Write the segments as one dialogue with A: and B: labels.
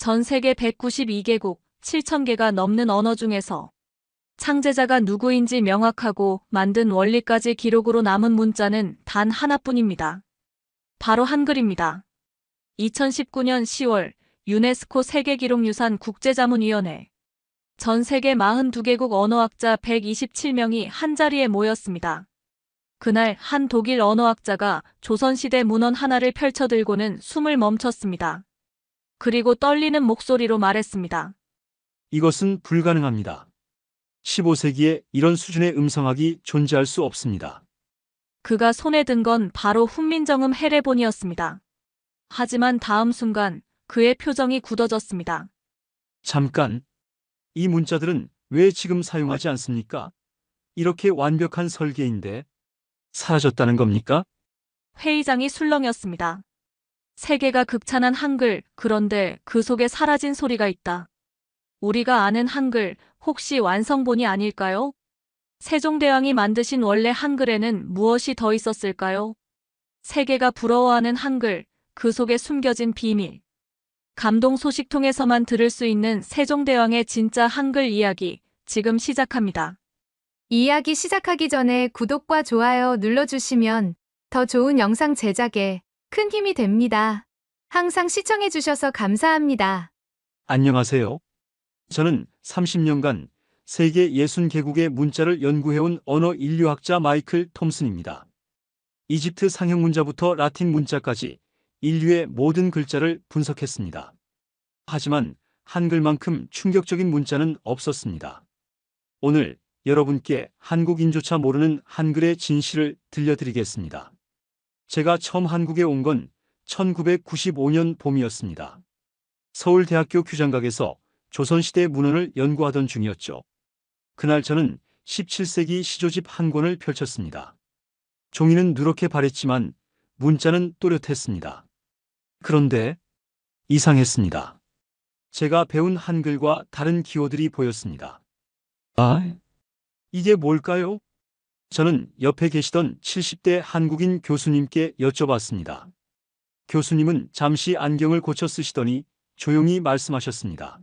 A: 전 세계 192개국 7,000개가 넘는 언어 중에서 창제자가 누구인지 명확하고 만든 원리까지 기록으로 남은 문자는 단 하나뿐입니다. 바로 한글입니다. 2019년 10월 유네스코 세계기록유산 국제자문위원회 전 세계 42개국 언어학자 127명이 한자리에 모였습니다. 그날 한 독일 언어학자가 조선시대 문헌 하나를 펼쳐들고는 숨을 멈췄습니다. 그리고 떨리는 목소리로 말했습니다.
B: 이것은 불가능합니다. 15세기에 이런 수준의 음성학이 존재할 수 없습니다.
A: 그가 손에 든 건 바로 훈민정음 해례본이었습니다. 하지만 다음 순간 그의 표정이 굳어졌습니다.
B: 잠깐, 이 문자들은 왜 지금 사용하지 않습니까? 이렇게 완벽한 설계인데 사라졌다는 겁니까?
A: 회의장이 술렁였습니다. 세계가 극찬한 한글, 그런데 그 속에 사라진 소리가 있다. 우리가 아는 한글, 혹시 완성본이 아닐까요? 세종대왕이 만드신 원래 한글에는 무엇이 더 있었을까요? 세계가 부러워하는 한글, 그 속에 숨겨진 비밀. 감동 소식통에서만 들을 수 있는 세종대왕의 진짜 한글 이야기, 지금 시작합니다.
C: 이야기 시작하기 전에 구독과 좋아요 눌러주시면 더 좋은 영상 제작에 큰 힘이 됩니다. 항상 시청해주셔서 감사합니다.
B: 안녕하세요. 저는 30년간 세계 60개국의 문자를 연구해온 언어 인류학자 마이클 톰슨입니다. 이집트 상형 문자부터 라틴 문자까지 인류의 모든 글자를 분석했습니다. 하지만 한글만큼 충격적인 문자는 없었습니다. 오늘 여러분께 한국인조차 모르는 한글의 진실을 들려드리겠습니다. 제가 처음 한국에 온 건 1995년 봄이었습니다. 서울대학교 규장각에서 조선시대 문헌을 연구하던 중이었죠. 그날 저는 17세기 시조집 한 권을 펼쳤습니다. 종이는 누렇게 바랬지만 문자는 또렷했습니다. 그런데 이상했습니다. 제가 배운 한글과 다른 기호들이 보였습니다. 아, 이게 뭘까요? 저는 옆에 계시던 70대 한국인 교수님께 여쭤봤습니다. 교수님은 잠시 안경을 고쳐 쓰시더니 조용히 말씀하셨습니다.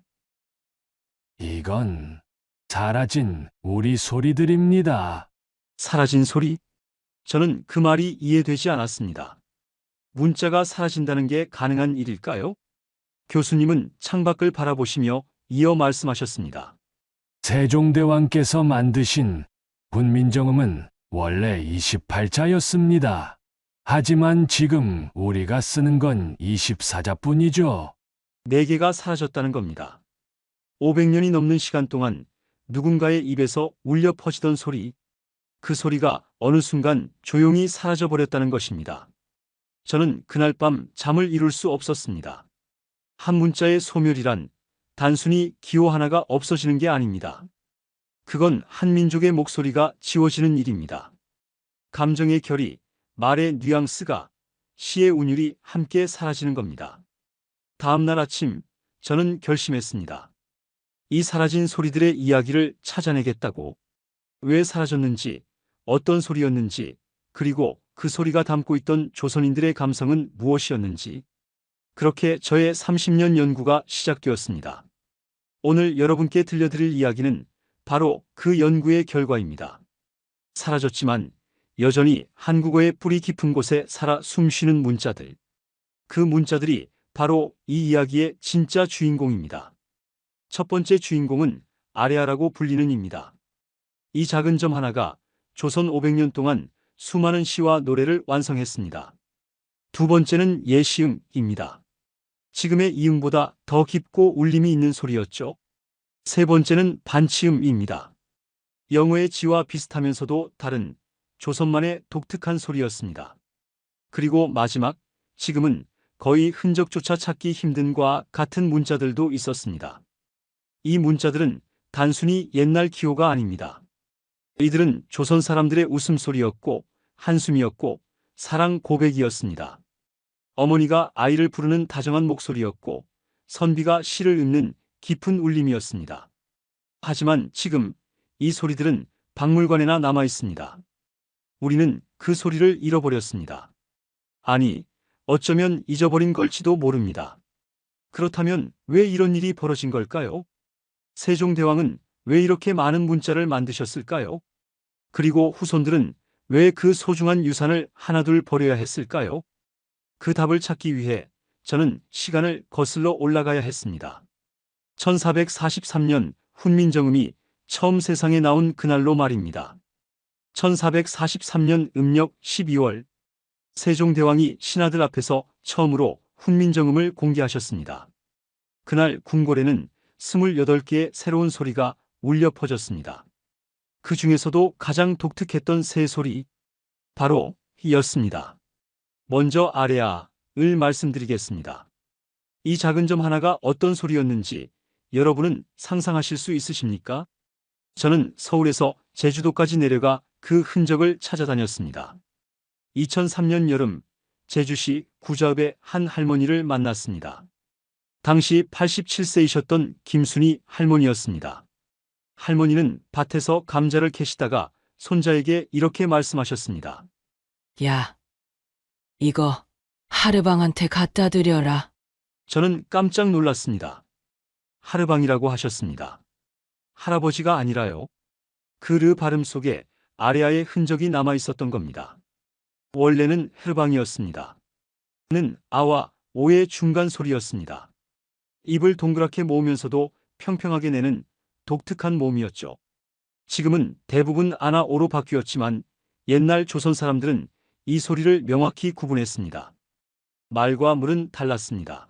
D: 이건 사라진 우리 소리들입니다.
B: 사라진 소리? 저는 그 말이 이해되지 않았습니다. 문자가 사라진다는 게 가능한 일일까요? 교수님은 창밖을 바라보시며 이어 말씀하셨습니다.
D: 세종대왕께서 만드신 훈민정음은 원래 28자였습니다. 하지만 지금 우리가 쓰는 건 24자뿐이죠.
B: 4개가 사라졌다는 겁니다. 500년이 넘는 시간 동안 누군가의 입에서 울려 퍼지던 소리, 그 소리가 어느 순간 조용히 사라져 버렸다는 것입니다. 저는 그날 밤 잠을 이룰 수 없었습니다. 한 문자의 소멸이란 단순히 기호 하나가 없어지는 게 아닙니다. 그건 한 민족의 목소리가 지워지는 일입니다. 감정의 결이, 말의 뉘앙스가, 시의 운율이 함께 사라지는 겁니다. 다음 날 아침, 저는 결심했습니다. 이 사라진 소리들의 이야기를 찾아내겠다고. 왜 사라졌는지, 어떤 소리였는지, 그리고 그 소리가 담고 있던 조선인들의 감성은 무엇이었는지. 그렇게 저의 30년 연구가 시작되었습니다. 오늘 여러분께 들려드릴 이야기는 바로 그 연구의 결과입니다. 사라졌지만 여전히 한국어의 뿌리 깊은 곳에 살아 숨쉬는 문자들. 그 문자들이 바로 이 이야기의 진짜 주인공입니다. 첫 번째 주인공은 아레아라고 불리는 입니다. 이 작은 점 하나가 조선 500년 동안 수많은 시와 노래를 완성했습니다. 두 번째는 예시음입니다. 지금의 이음보다 더 깊고 울림이 있는 소리였죠. 세 번째는 반치음입니다. 영어의 지와 비슷하면서도 다른 조선만의 독특한 소리였습니다. 그리고 마지막, 지금은 거의 흔적조차 찾기 힘든과 같은 문자들도 있었습니다. 이 문자들은 단순히 옛날 기호가 아닙니다. 이들은 조선 사람들의 웃음소리였고, 한숨이었고, 사랑 고백이었습니다. 어머니가 아이를 부르는 다정한 목소리였고, 선비가 시를 읽는 깊은 울림이었습니다. 하지만 지금 이 소리들은 박물관에나 남아 있습니다. 우리는 그 소리를 잃어버렸습니다. 아니, 어쩌면 잊어버린 걸지도 모릅니다. 그렇다면 왜 이런 일이 벌어진 걸까요? 세종대왕은 왜 이렇게 많은 문자를 만드셨을까요? 그리고 후손들은 왜 그 소중한 유산을 하나둘 버려야 했을까요? 그 답을 찾기 위해 저는 시간을 거슬러 올라가야 했습니다. 1443년 훈민정음이 처음 세상에 나온 그날로 말입니다. 1443년 음력 12월 세종대왕이 신하들 앞에서 처음으로 훈민정음을 공개하셨습니다. 그날 궁궐에는 28개의 새로운 소리가 울려 퍼졌습니다. 그 중에서도 가장 독특했던 새 소리, 바로 이였습니다. 먼저 아래아을 말씀드리겠습니다. 이 작은 점 하나가 어떤 소리였는지 여러분은 상상하실 수 있으십니까? 저는 서울에서 제주도까지 내려가 그 흔적을 찾아다녔습니다. 2003년 여름 제주시 구자읍의 한 할머니를 만났습니다. 당시 87세이셨던 김순희 할머니였습니다. 할머니는 밭에서 감자를 캐시다가 손자에게 이렇게 말씀하셨습니다.
E: 야, 이거 하르방한테 갖다 드려라.
B: 저는 깜짝 놀랐습니다. 하르방이라고 하셨습니다. 할아버지가 아니라요. 그 르 발음 속에 아레아의 흔적이 남아 있었던 겁니다. 원래는 헤르방이었습니다. 는 아와 오의 중간 소리였습니다. 입을 동그랗게 모으면서도 평평하게 내는 독특한 모음이었죠. 지금은 대부분 아나 오로 바뀌었지만 옛날 조선 사람들은 이 소리를 명확히 구분했습니다. 말과 물은 달랐습니다.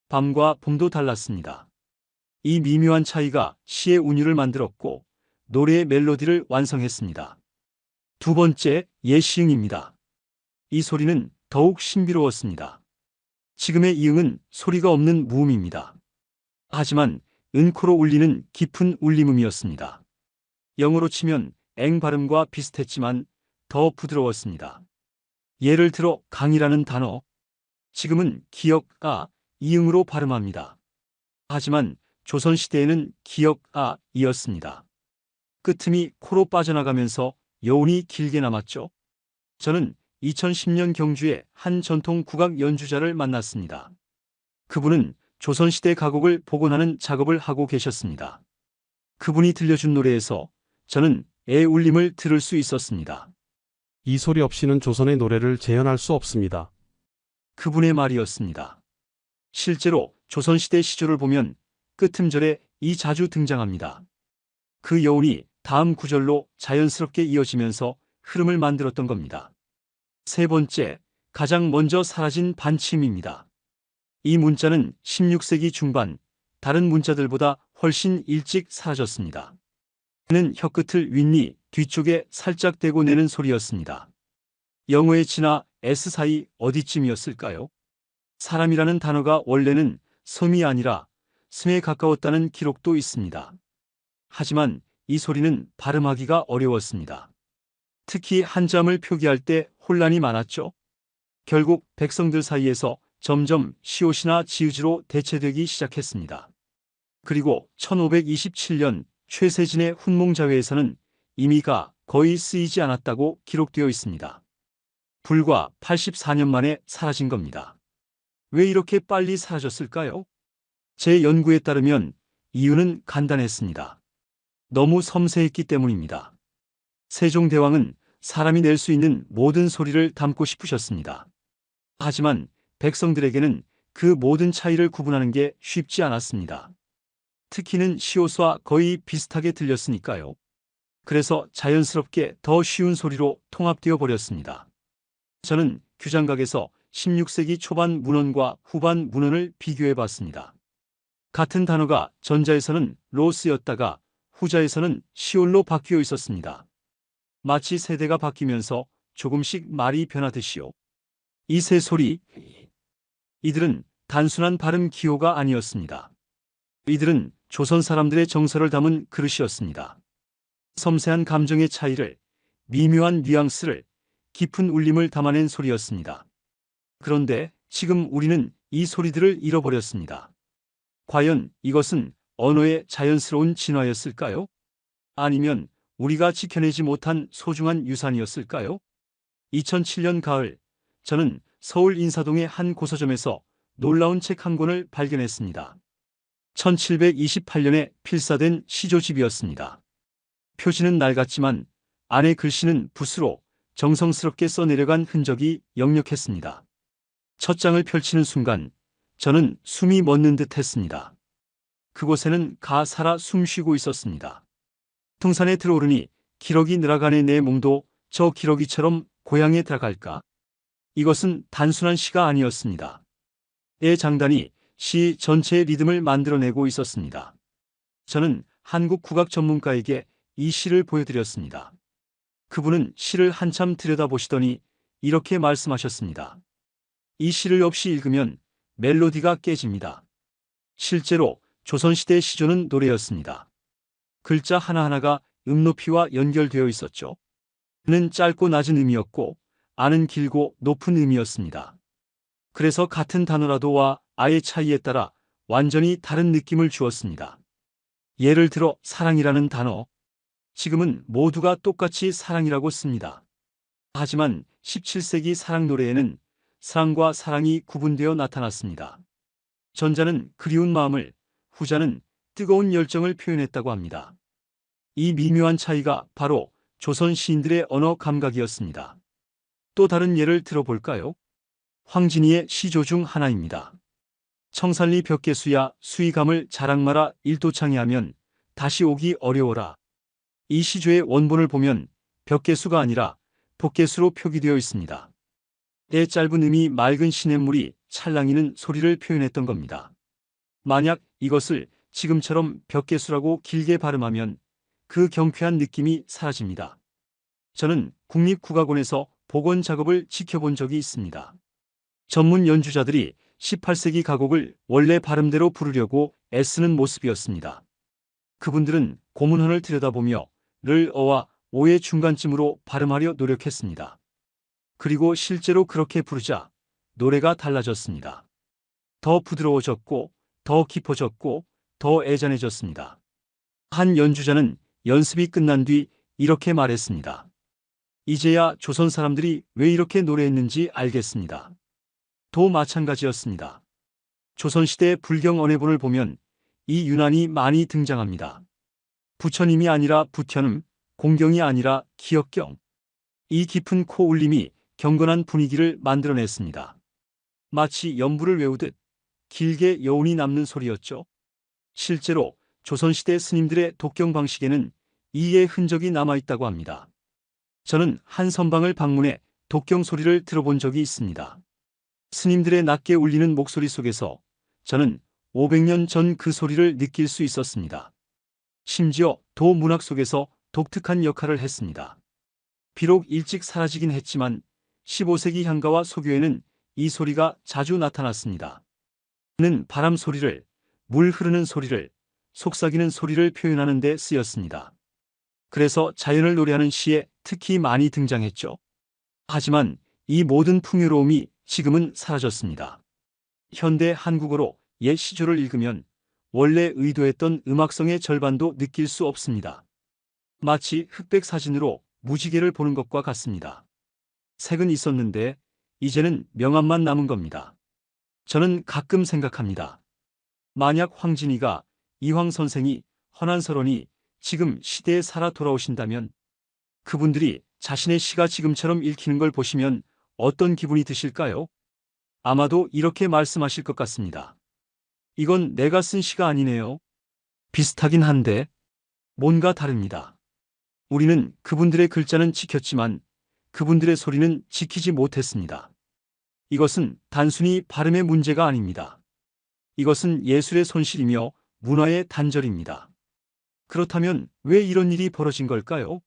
B: 밤과 봄도 달랐습니다. 이 미묘한 차이가 시의 운율을 만들었고 노래의 멜로디를 완성했습니다. 두 번째, 예시응입니다. 이 소리는 더욱 신비로웠습니다. 지금의 이응은 소리가 없는 무음입니다. 하지만 은코로 울리는 깊은 울림음이었습니다. 영어로 치면 앵 발음과 비슷했지만 더 부드러웠습니다. 예를 들어 강이라는 단어, 지금은 기역아, 이응으로 발음합니다. 하지만 조선시대에는 기역아, 이었습니다. 끝음이 코로 빠져나가면서 여운이 길게 남았죠. 저는 2010년 경주에 한 전통 국악 연주자를 만났습니다. 그분은 조선시대 가곡을 복원하는 작업을 하고 계셨습니다. 그분이 들려준 노래에서 저는 애 울림을 들을 수 있었습니다.
F: 이 소리 없이는 조선의 노래를 재현할 수 없습니다.
B: 그분의 말이었습니다. 실제로 조선시대 시조를 보면 끝음절에 이 자주 등장합니다. 그 여운이 다음 구절로 자연스럽게 이어지면서 흐름을 만들었던 겁니다. 세 번째, 가장 먼저 사라진 반침입니다. 이 문자는 16세기 중반 다른 문자들보다 훨씬 일찍 사라졌습니다. 그는 혀끝을 윗니 뒤쪽에 살짝 대고 내는 소리였습니다. 영어의 G나 S 사이 어디쯤이었을까요? 사람이라는 단어가 원래는 섬이 아니라 sm에 가까웠다는 기록도 있습니다. 하지만 이 소리는 발음하기가 어려웠습니다. 특히 한자음을 표기할 때 혼란이 많았죠. 결국 백성들 사이에서 점점 시옷이나 지읒으로 대체되기 시작했습니다. 그리고 1527년 최세진의 훈몽자회에서는 이미 가 거의 쓰이지 않았다고 기록되어 있습니다. 불과 84년 만에 사라진 겁니다. 왜 이렇게 빨리 사라졌을까요? 제 연구에 따르면 이유는 간단했습니다. 너무 섬세했기 때문입니다. 세종대왕은 사람이 낼 수 있는 모든 소리를 담고 싶으셨습니다. 하지만 백성들에게는 그 모든 차이를 구분하는 게 쉽지 않았습니다. 특히는 시옷과 거의 비슷하게 들렸으니까요. 그래서 자연스럽게 더 쉬운 소리로 통합되어 버렸습니다. 저는 규장각에서 16세기 초반 문헌과 후반 문헌을 비교해 봤습니다. 같은 단어가 전자에서는 로 쓰였다가 후자에서는 시올로 바뀌어 있었습니다. 마치 세대가 바뀌면서 조금씩 말이 변하듯이요. 이 세 소리, 이들은 단순한 발음 기호가 아니었습니다. 이들은 조선 사람들의 정서를 담은 그릇이었습니다. 섬세한 감정의 차이를, 미묘한 뉘앙스를, 깊은 울림을 담아낸 소리였습니다. 그런데 지금 우리는 이 소리들을 잃어버렸습니다. 과연 이것은 언어의 자연스러운 진화였을까요? 아니면 우리가 지켜내지 못한 소중한 유산이었을까요? 2007년 가을, 저는 서울 인사동의 한 고서점에서 놀라운 책 한 권을 발견했습니다. 1728년에 필사된 시조집이었습니다. 표지는 낡았지만 안의 글씨는 붓으로 정성스럽게 써내려간 흔적이 역력했습니다. 첫 장을 펼치는 순간 저는 숨이 멎는 듯 했습니다. 그곳에는 가사라 숨쉬고 있었습니다. 등산에 들어오르니 기러기 늘어가네 내 몸도 저 기러기처럼 고향에 들어갈까? 이것은 단순한 시가 아니었습니다. 의 장단이 시 전체의 리듬을 만들어내고 있었습니다. 저는 한국 국악 전문가에게 이 시를 보여드렸습니다. 그분은 시를 한참 들여다보시더니 이렇게 말씀하셨습니다. 이 시를 없이 읽으면 멜로디가 깨집니다. 실제로 조선시대 시조는 노래였습니다. 글자 하나하나가 음높이와 연결되어 있었죠. 는 짧고 낮은 음이었고 아는 길고 높은 음이었습니다. 그래서 같은 단어라도와 아의 차이에 따라 완전히 다른 느낌을 주었습니다. 예를 들어 사랑이라는 단어. 지금은 모두가 똑같이 사랑이라고 씁니다. 하지만 17세기 사랑 노래에는 사랑과 사랑이 구분되어 나타났습니다. 전자는 그리운 마음을, 후자는 뜨거운 열정을 표현했다고 합니다. 이 미묘한 차이가 바로 조선 시인들의 언어 감각이었습니다. 또 다른 예를 들어볼까요? 황진이의 시조 중 하나입니다. 청산리 벽계수야 수의감을 자랑마라 일도창이 하면 다시 오기 어려워라. 이 시조의 원본을 보면 벽계수가 아니라 복계수로 표기되어 있습니다. 때 짧은 음이 맑은 시냇물이 찰랑이는 소리를 표현했던 겁니다. 만약 이것을 지금처럼 벽계수라고 길게 발음하면 그 경쾌한 느낌이 사라집니다. 저는 국립국악원에서 복원 작업을 지켜본 적이 있습니다. 전문 연주자들이 18세기 가곡을 원래 발음대로 부르려고 애쓰는 모습이었습니다. 그분들은 고문헌을 들여다보며 를 어와 오의 중간쯤으로 발음하려 노력했습니다. 그리고 실제로 그렇게 부르자 노래가 달라졌습니다. 더 부드러워졌고 더 깊어졌고 더 애잔해졌습니다. 한 연주자는 연습이 끝난 뒤 이렇게 말했습니다. 이제야 조선 사람들이 왜 이렇게 노래했는지 알겠습니다. 도 마찬가지였습니다. 조선시대 불경 언해본을 보면 이 윤안이 많이 등장합니다. 부처님이 아니라 부처님, 공경이 아니라 기역경. 이 깊은 코 울림이 경건한 분위기를 만들어냈습니다. 마치 연부를 외우듯 길게 여운이 남는 소리였죠. 실제로 조선시대 스님들의 독경 방식에는 이의 흔적이 남아있다고 합니다. 저는 한 선방을 방문해 독경 소리를 들어본 적이 있습니다. 스님들의 낮게 울리는 목소리 속에서 저는 500년 전 그 소리를 느낄 수 있었습니다. 심지어 도 문학 속에서 독특한 역할을 했습니다. 비록 일찍 사라지긴 했지만 15세기 향가와 소교에는 이 소리가 자주 나타났습니다. 는 바람 소리를, 물 흐르는 소리를, 속삭이는 소리를 표현하는 데 쓰였습니다. 그래서 자연을 노래하는 시에 특히 많이 등장했죠. 하지만 이 모든 풍요로움이 지금은 사라졌습니다. 현대 한국어로 옛 시조를 읽으면 원래 의도했던 음악성의 절반도 느낄 수 없습니다. 마치 흑백 사진으로 무지개를 보는 것과 같습니다. 색은 있었는데 이제는 명암만 남은 겁니다. 저는 가끔 생각합니다. 만약 황진이가, 이황 선생이, 허난설원이 지금 시대에 살아 돌아오신다면 그분들이 자신의 시가 지금처럼 읽히는 걸 보시면 어떤 기분이 드실까요? 아마도 이렇게 말씀하실 것 같습니다. 이건 내가 쓴 시가 아니네요. 비슷하긴 한데 뭔가 다릅니다. 우리는 그분들의 글자는 지켰지만 그분들의 소리는 지키지 못했습니다. 이것은 단순히 발음의 문제가 아닙니다. 이것은 예술의 손실이며 문화의 단절입니다. 그렇다면 왜 이런 일이 벌어진 걸까요?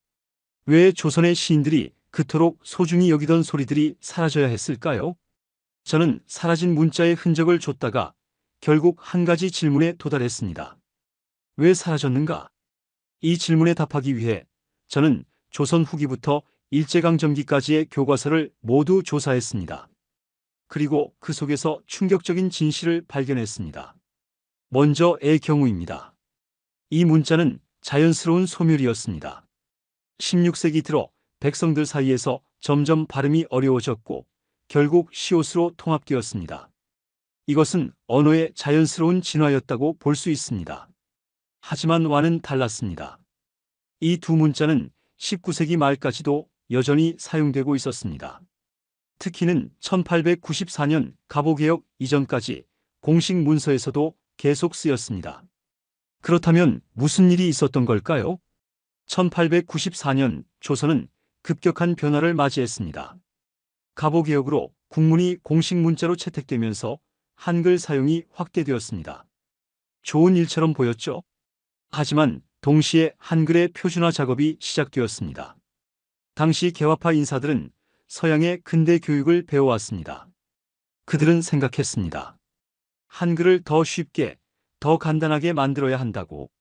B: 왜 조선의 시인들이 그토록 소중히 여기던 소리들이 사라져야 했을까요? 저는 사라진 문자의 흔적을 줬다가 결국 한 가지 질문에 도달했습니다. 왜 사라졌는가? 이 질문에 답하기 위해 저는 조선 후기부터 일제강점기까지의 교과서를 모두 조사했습니다. 그리고 그 속에서 충격적인 진실을 발견했습니다. 먼저의 경우입니다. 이 문자는 자연스러운 소멸이었습니다. 16세기 들어 백성들 사이에서 점점 발음이 어려워졌고 결국 시옷으로 통합되었습니다. 이것은 언어의 자연스러운 진화였다고 볼 수 있습니다. 하지만 와는 달랐습니다. 이 두 문자는 19세기 말까지도 여전히 사용되고 있었습니다. 특히는 1894년 갑오개혁 이전까지 공식 문서에서도 계속 쓰였습니다. 그렇다면 무슨 일이 있었던 걸까요? 1894년 조선은 급격한 변화를 맞이했습니다. 갑오개혁으로 국문이 공식 문자로 채택되면서 한글 사용이 확대되었습니다. 좋은 일처럼 보였죠? 하지만 동시에 한글의 표준화 작업이 시작되었습니다. 당시 개화파 인사들은 서양의 근대 교육을 배워왔습니다. 그들은 생각했습니다. 한글을 더 쉽게, 더 간단하게 만들어야 한다고.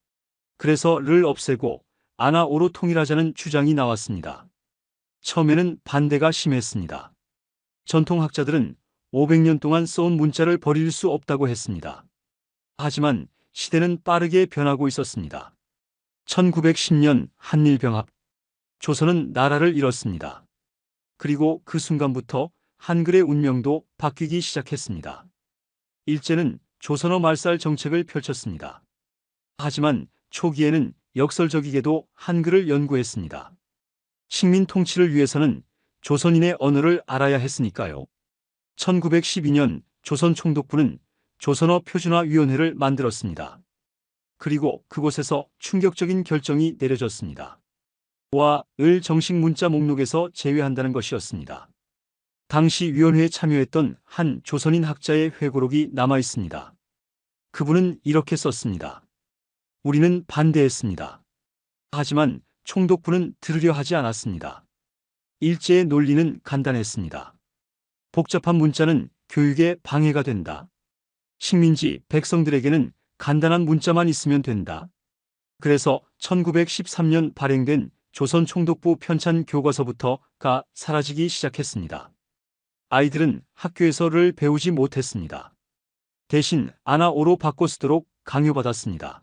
B: 그래서 를 없애고 아나오로 통일하자는 주장이 나왔습니다. 처음에는 반대가 심했습니다. 전통학자들은 500년 동안 써온 문자를 버릴 수 없다고 했습니다. 하지만 시대는 빠르게 변하고 있었습니다. 1910년 한일병합. 조선은 나라를 잃었습니다. 그리고 그 순간부터 한글의 운명도 바뀌기 시작했습니다. 일제는 조선어 말살 정책을 펼쳤습니다. 하지만 초기에는 역설적이게도 한글을 연구했습니다. 식민 통치를 위해서는 조선인의 언어를 알아야 했으니까요. 1912년 조선 총독부는 조선어 표준화위원회를 만들었습니다. 그리고 그곳에서 충격적인 결정이 내려졌습니다. 와, 을 정식 문자 목록에서 제외한다는 것이었습니다. 당시 위원회에 참여했던 한 조선인 학자의 회고록이 남아 있습니다. 그분은 이렇게 썼습니다. 우리는 반대했습니다. 하지만 총독부는 들으려 하지 않았습니다. 일제의 논리는 간단했습니다. 복잡한 문자는 교육에 방해가 된다. 식민지 백성들에게는 간단한 문자만 있으면 된다. 그래서 1913년 발행된 조선 총독부 편찬 교과서부터가 사라지기 시작했습니다. 아이들은 학교에서 를 배우지 못했습니다. 대신 아나오로 바꿔 쓰도록 강요받았습니다.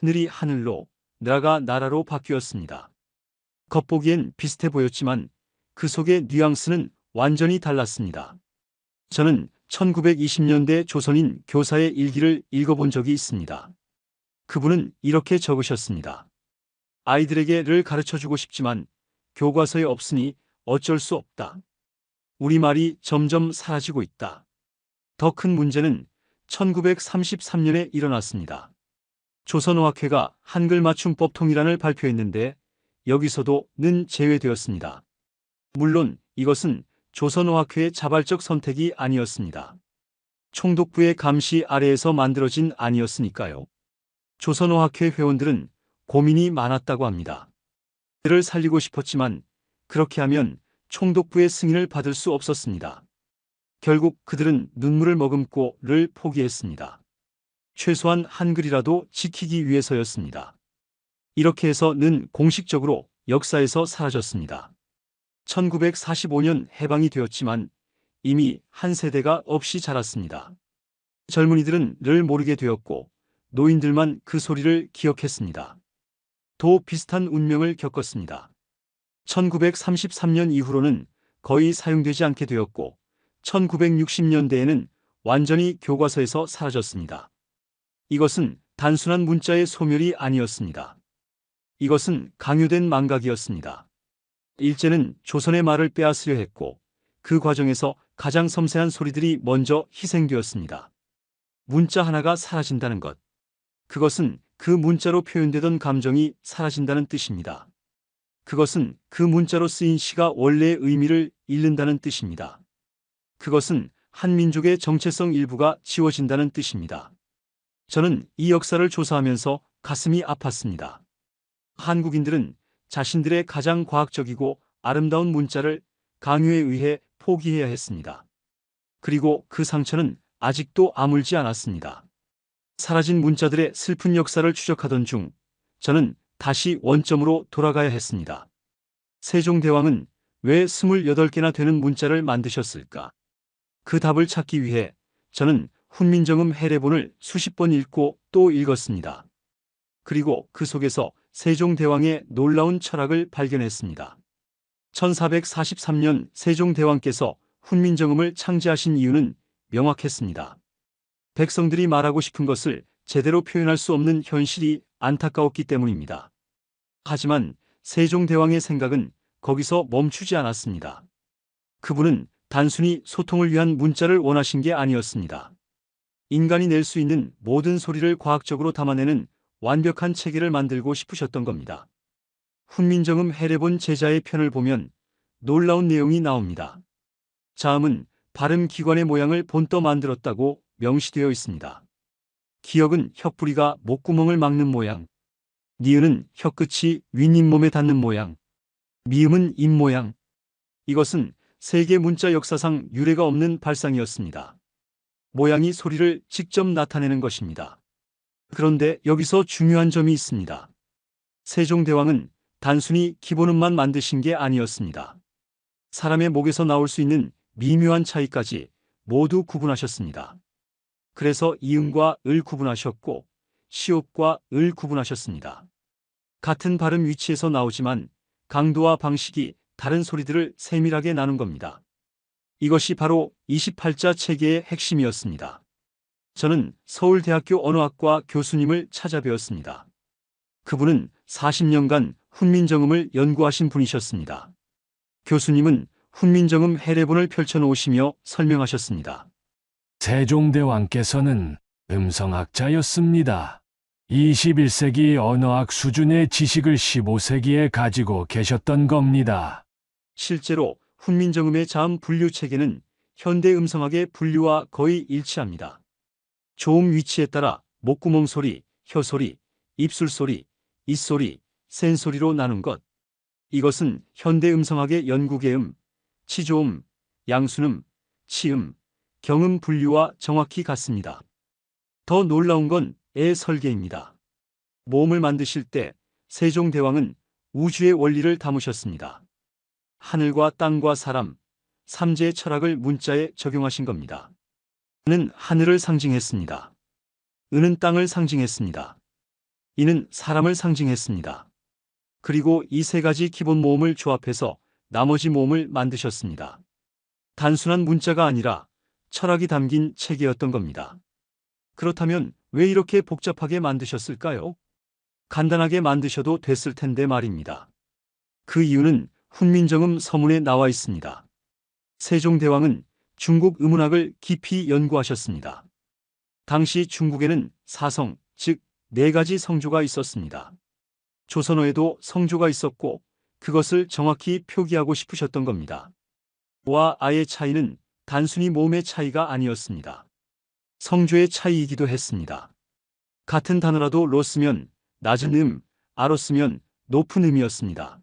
B: 하늘이 하늘로, 나라가 나라로 바뀌었습니다. 겉보기엔 비슷해 보였지만 그 속의 뉘앙스는 완전히 달랐습니다. 저는 1920년대 조선인 교사의 일기를 읽어본 적이 있습니다. 그분은 이렇게 적으셨습니다. 아이들에게 를 가르쳐주고 싶지만 교과서에 없으니 어쩔 수 없다. 우리말이 점점 사라지고 있다. 더 큰 문제는 1933년에 일어났습니다. 조선어학회가 한글 맞춤법 통일안을 발표했는데 여기서도 는 제외되었습니다. 물론 이것은 조선어학회의 자발적 선택이 아니었습니다. 총독부의 감시 아래에서 만들어진 안이었으니까요. 조선어학회 회원들은 고민이 많았다고 합니다. 그를 살리고 싶었지만 그렇게 하면 총독부의 승인을 받을 수 없었습니다. 결국 그들은 눈물을 머금고 를 포기했습니다. 최소한 한글이라도 지키기 위해서였습니다. 이렇게 해서 는 공식적으로 역사에서 사라졌습니다. 1945년 해방이 되었지만 이미 한 세대가 없이 자랐습니다. 젊은이들은 를 모르게 되었고 노인들만 그 소리를 기억했습니다. 도 비슷한 운명을 겪었습니다. 1933년 이후로는 거의 사용되지 않게 되었고 1960년대에는 완전히 교과서에서 사라졌습니다. 이것은 단순한 문자의 소멸이 아니었습니다. 이것은 강요된 망각이었습니다. 일제는 조선의 말을 빼앗으려 했고 그 과정에서 가장 섬세한 소리들이 먼저 희생되었습니다. 문자 하나가 사라진다는 것. 그것은 그 문자로 표현되던 감정이 사라진다는 뜻입니다. 그것은 그 문자로 쓰인 시가 원래의 의미를 잃는다는 뜻입니다. 그것은 한 민족의 정체성 일부가 지워진다는 뜻입니다. 저는 이 역사를 조사하면서 가슴이 아팠습니다. 한국인들은 자신들의 가장 과학적이고 아름다운 문자를 강요에 의해 포기해야 했습니다. 그리고 그 상처는 아직도 아물지 않았습니다. 사라진 문자들의 슬픈 역사를 추적하던 중 저는 다시 원점으로 돌아가야 했습니다. 세종대왕은 왜 28개나 되는 문자를 만드셨을까? 그 답을 찾기 위해 저는 훈민정음 해례본을 수십 번 읽고 또 읽었습니다. 그리고 그 속에서 세종대왕의 놀라운 철학을 발견했습니다. 1443년 세종대왕께서 훈민정음을 창제하신 이유는 명확했습니다. 백성들이 말하고 싶은 것을 제대로 표현할 수 없는 현실이 안타까웠기 때문입니다. 하지만 세종대왕의 생각은 거기서 멈추지 않았습니다. 그분은 단순히 소통을 위한 문자를 원하신 게 아니었습니다. 인간이 낼 수 있는 모든 소리를 과학적으로 담아내는 완벽한 체계를 만들고 싶으셨던 겁니다. 훈민정음 해례본 제자의 편을 보면 놀라운 내용이 나옵니다. 자음은 발음기관의 모양을 본떠 만들었다고 명시되어 있습니다. 기역은 혀뿌리가 목구멍을 막는 모양, 니은은 혀끝이 윗잇몸에 닿는 모양, 미음은 입 모양. 이것은 세계 문자 역사상 유례가 없는 발상이었습니다. 모양이 소리를 직접 나타내는 것입니다. 그런데 여기서 중요한 점이 있습니다. 세종대왕은 단순히 기본음만 만드신 게 아니었습니다. 사람의 목에서 나올 수 있는 미묘한 차이까지 모두 구분하셨습니다. 그래서 이음과 을 구분하셨고 시옷과 을 구분하셨습니다. 같은 발음 위치에서 나오지만 강도와 방식이 다른 소리들을 세밀하게 나눈 겁니다. 이것이 바로 28자 체계의 핵심이었습니다. 저는 서울대학교 언어학과 교수님을 찾아뵈었습니다. 그분은 40년간 훈민정음을 연구하신 분이셨습니다. 교수님은 훈민정음 해례본을 펼쳐놓으시며 설명하셨습니다.
D: 세종대왕께서는 음성학자였습니다. 21세기 언어학 수준의 지식을 15세기에 가지고 계셨던 겁니다.
B: 실제로 훈민정음의 자음 분류 체계는 현대 음성학의 분류와 거의 일치합니다. 조음 위치에 따라 목구멍 소리, 혀 소리, 입술 소리, 입소리, 센 소리로 나눈 것. 이것은 현대 음성학의 연구계음, 치조음, 양순음, 치음, 경음 분류와 정확히 같습니다. 더 놀라운 건 애 설계입니다. 모음을 만드실 때 세종대왕은 우주의 원리를 담으셨습니다. 하늘과 땅과 사람, 삼재의 철학을 문자에 적용하신 겁니다. 는 하늘을 상징했습니다. 은은 땅을 상징했습니다. 이는 사람을 상징했습니다. 그리고 이 세 가지 기본 모음을 조합해서 나머지 모음을 만드셨습니다. 단순한 문자가 아니라 철학이 담긴 체계였던 겁니다. 그렇다면 왜 이렇게 복잡하게 만드셨을까요? 간단하게 만드셔도 됐을 텐데 말입니다. 그 이유는 훈민정음 서문에 나와 있습니다. 세종대왕은 중국 음운학을 깊이 연구하셨습니다. 당시 중국에는 사성, 즉 4가지 성조가 있었습니다. 조선어에도 성조가 있었고 그것을 정확히 표기하고 싶으셨던 겁니다. 와 아의 차이는 단순히 모음의 차이가 아니었습니다. 성조의 차이이기도 했습니다. 같은 단어라도 로 쓰면 낮은 음, 아로 쓰면 높은 음이었습니다.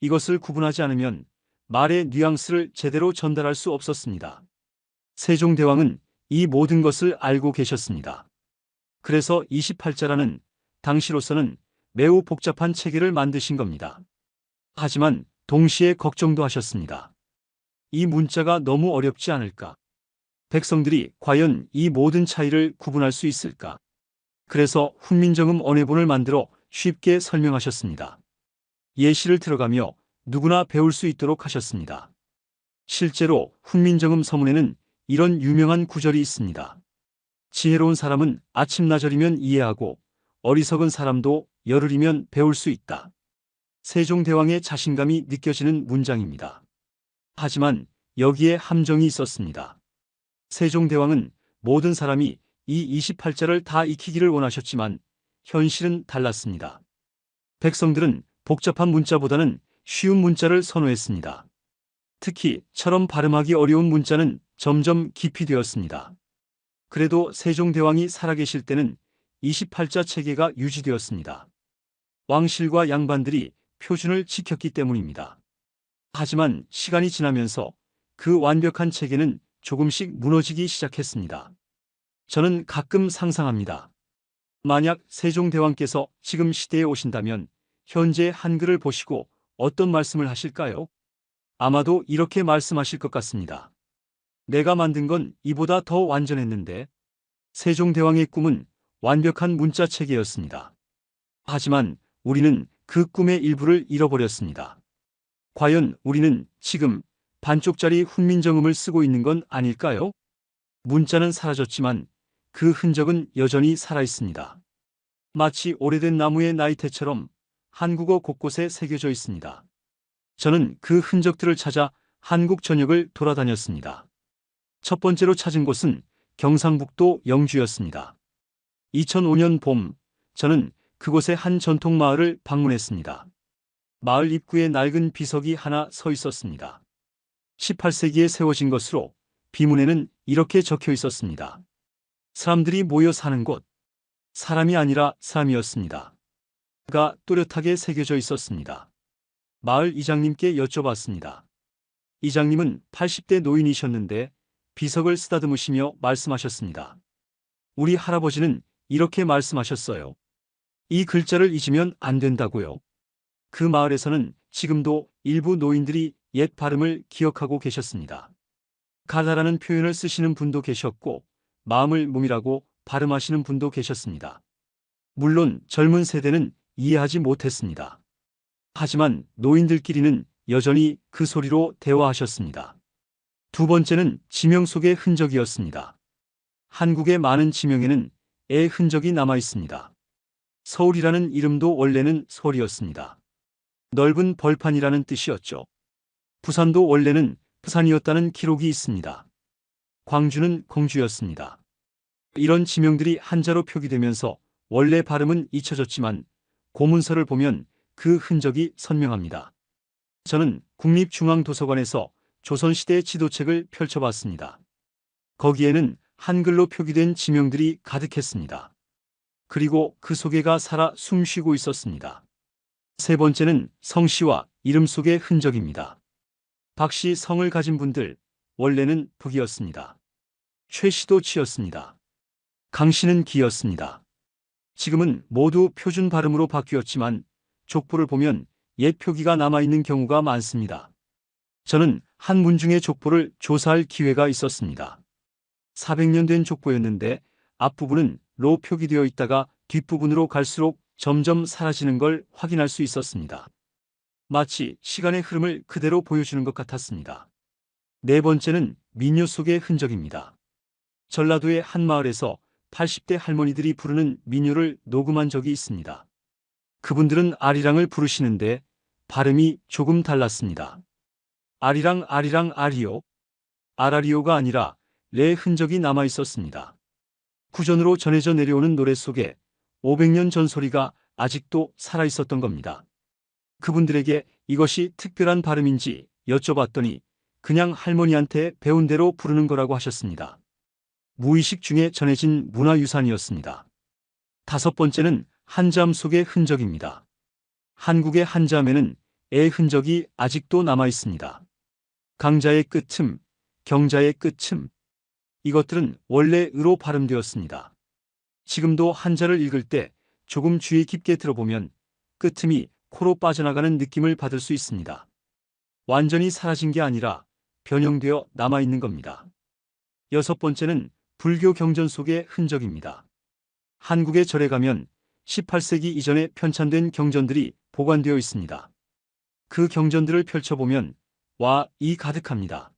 B: 이것을 구분하지 않으면 말의 뉘앙스를 제대로 전달할 수 없었습니다. 세종대왕은 이 모든 것을 알고 계셨습니다. 그래서 28자라는 당시로서는 매우 복잡한 체계를 만드신 겁니다. 하지만 동시에 걱정도 하셨습니다. 이 문자가 너무 어렵지 않을까? 백성들이 과연 이 모든 차이를 구분할 수 있을까? 그래서 훈민정음 언해본을 만들어 쉽게 설명하셨습니다. 예시를 들어가며 누구나 배울 수 있도록 하셨습니다. 실제로 훈민정음 서문에는 이런 유명한 구절이 있습니다. 지혜로운 사람은 아침나절이면 이해하고 어리석은 사람도 열흘이면 배울 수 있다. 세종대왕의 자신감이 느껴지는 문장입니다. 하지만 여기에 함정이 있었습니다. 세종대왕은 모든 사람이 이 28자를 다 익히기를 원하셨지만 현실은 달랐습니다. 백성들은 복잡한 문자보다는 쉬운 문자를 선호했습니다. 특히 처럼 발음하기 어려운 문자는 점점 깊이 되었습니다. 그래도 세종대왕이 살아계실 때는 28자 체계가 유지되었습니다. 왕실과 양반들이 표준을 지켰기 때문입니다. 하지만 시간이 지나면서 그 완벽한 체계는 조금씩 무너지기 시작했습니다. 저는 가끔 상상합니다. 만약 세종대왕께서 지금 시대에 오신다면 현재 한글을 보시고 어떤 말씀을 하실까요? 아마도 이렇게 말씀하실 것 같습니다. 내가 만든 건 이보다 더 완전했는데. 세종대왕의 꿈은 완벽한 문자 체계였습니다. 하지만 우리는 그 꿈의 일부를 잃어버렸습니다. 과연 우리는 지금 반쪽짜리 훈민정음을 쓰고 있는 건 아닐까요? 문자는 사라졌지만 그 흔적은 여전히 살아있습니다. 마치 오래된 나무의 나이테처럼 한국어 곳곳에 새겨져 있습니다. 저는 그 흔적들을 찾아 한국 전역을 돌아다녔습니다. 첫 번째로 찾은 곳은 경상북도 영주였습니다. 2005년 봄, 저는 그곳의 한 전통 마을을 방문했습니다. 마을 입구에 낡은 비석이 하나 서 있었습니다. 18세기에 세워진 것으로 비문에는 이렇게 적혀 있었습니다. 사람들이 모여 사는 곳. 사람이 아니라 사람이었습니다. 가 또렷하게 새겨져 있었습니다. 마을 이장님께 여쭤봤습니다. 이장님은 80대 노인이셨는데 비석을 쓰다듬으시며 말씀하셨습니다. 우리 할아버지는 이렇게 말씀하셨어요. 이 글자를 잊으면 안 된다고요. 그 마을에서는 지금도 일부 노인들이 옛 발음을 기억하고 계셨습니다. 가다라는 표현을 쓰시는 분도 계셨고 마음을 몸이라고 발음하시는 분도 계셨습니다. 물론 젊은 세대는 이해하지 못했습니다. 하지만 노인들끼리는 여전히 그 소리로 대화하셨습니다. 두 번째는 지명 속의 흔적이었습니다. 한국의 많은 지명에는 애 흔적이 남아 있습니다. 서울이라는 이름도 원래는 서울이었습니다. 넓은 벌판이라는 뜻이었죠. 부산도 원래는 부산이었다는 기록이 있습니다. 광주는 공주였습니다. 이런 지명들이 한자로 표기되면서 원래 발음은 잊혀졌지만 고문서를 보면 그 흔적이 선명합니다. 저는 국립중앙도서관에서 조선시대 지도책을 펼쳐봤습니다. 거기에는 한글로 표기된 지명들이 가득했습니다. 그리고 그 속에가 살아 숨쉬고 있었습니다. 세 번째는 성씨와 이름 속의 흔적입니다. 박씨 성을 가진 분들, 원래는 북이었습니다. 최씨도 치였습니다. 강씨는 기였습니다. 지금은 모두 표준 발음으로 바뀌었지만 족보를 보면 옛 표기가 남아있는 경우가 많습니다. 저는 한 문중의 족보를 조사할 기회가 있었습니다. 400년 된 족보였는데 앞부분은 로 표기되어 있다가 뒷부분으로 갈수록 점점 사라지는 걸 확인할 수 있었습니다. 마치 시간의 흐름을 그대로 보여주는 것 같았습니다. 네 번째는 민요 속의 흔적입니다. 전라도의 한 마을에서 80대 할머니들이 부르는 민요를 녹음한 적이 있습니다. 그분들은 아리랑을 부르시는데 발음이 조금 달랐습니다. 아리랑 아리랑 아리요. 아라리오가 아니라 레 흔적이 남아 있었습니다. 구전으로 전해져 내려오는 노래 속에 500년 전 소리가 아직도 살아 있었던 겁니다. 그분들에게 이것이 특별한 발음인지 여쭤봤더니 그냥 할머니한테 배운 대로 부르는 거라고 하셨습니다. 무의식 중에 전해진 문화유산이었습니다. 다섯 번째는 한자음 속의 흔적입니다. 한국의 한자음에는 애 흔적이 아직도 남아 있습니다. 강자의 끝음, 경자의 끝음. 이것들은 원래 으로 발음되었습니다. 지금도 한자를 읽을 때 조금 주의 깊게 들어보면 끝음이 코로 빠져나가는 느낌을 받을 수 있습니다. 완전히 사라진 게 아니라 변형되어 남아있는 겁니다. 여섯 번째는 불교 경전 속의 흔적입니다. 한국의 절에 가면 18세기 이전에 편찬된 경전들이 보관되어 있습니다. 그 경전들을 펼쳐보면 와, 이 가득합니다.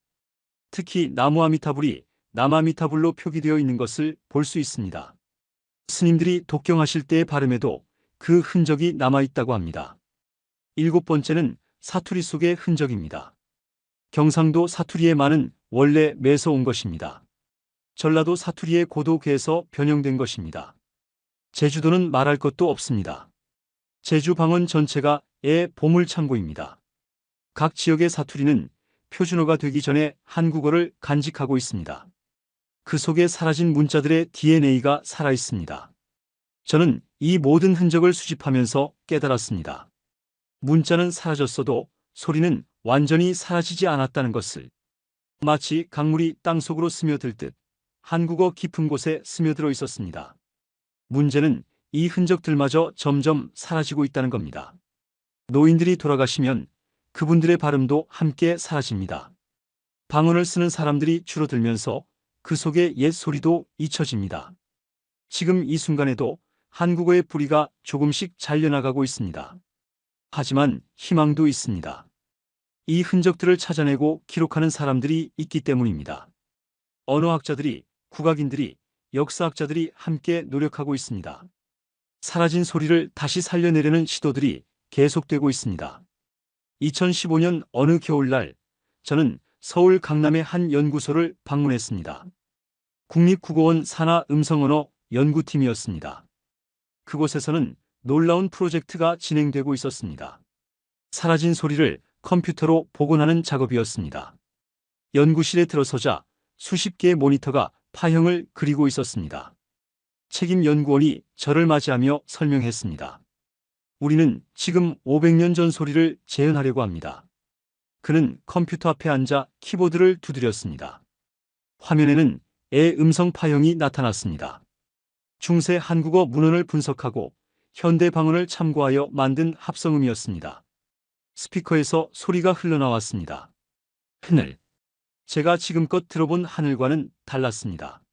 B: 특히 나무 아미타불이 남아미타불로 표기되어 있는 것을 볼 수 있습니다. 스님들이 독경하실 때의 발음에도 그 흔적이 남아있다고 합니다. 일곱 번째는 사투리 속의 흔적입니다. 경상도 사투리의 말은 원래 매서 온 것입니다. 전라도 사투리의 고도괴에서 변형된 것입니다. 제주도는 말할 것도 없습니다. 제주 방언 전체가 의 보물창고입니다. 각 지역의 사투리는 표준어가 되기 전에 한국어를 간직하고 있습니다. 그 속에 사라진 문자들의 DNA가 살아있습니다. 저는 이 모든 흔적을 수집하면서 깨달았습니다. 문자는 사라졌어도 소리는 완전히 사라지지 않았다는 것을. 마치 강물이 땅속으로 스며들 듯 한국어 깊은 곳에 스며들어 있었습니다. 문제는 이 흔적들마저 점점 사라지고 있다는 겁니다. 노인들이 돌아가시면 그분들의 발음도 함께 사라집니다. 방언을 쓰는 사람들이 줄어들면서 그 속의 옛 소리도 잊혀집니다. 지금 이 순간에도 한국어의 뿌리가 조금씩 잘려나가고 있습니다. 하지만 희망도 있습니다. 이 흔적들을 찾아내고 기록하는 사람들이 있기 때문입니다. 언어학자들이, 국악인들이, 역사학자들이 함께 노력하고 있습니다. 사라진 소리를 다시 살려내려는 시도들이 계속되고 있습니다. 2015년 어느 겨울날 저는 서울 강남의 한 연구소를 방문했습니다. 국립국어원 산하음성언어 연구팀이었습니다. 그곳에서는 놀라운 프로젝트가 진행되고 있었습니다. 사라진 소리를 컴퓨터로 복원하는 작업이었습니다. 연구실에 들어서자 수십 개의 모니터가 파형을 그리고 있었습니다. 책임 연구원이 저를 맞이하며 설명했습니다. 우리는 지금 500년 전 소리를 재현하려고 합니다. 그는 컴퓨터 앞에 앉아 키보드를 두드렸습니다. 화면에는 애 음성 파형이 나타났습니다. 중세 한국어 문헌을 분석하고 현대 방언을 참고하여 만든 합성음이었습니다. 스피커에서 소리가 흘러나왔습니다. 하늘. 제가 지금껏 들어본 하늘과는 달랐습니다.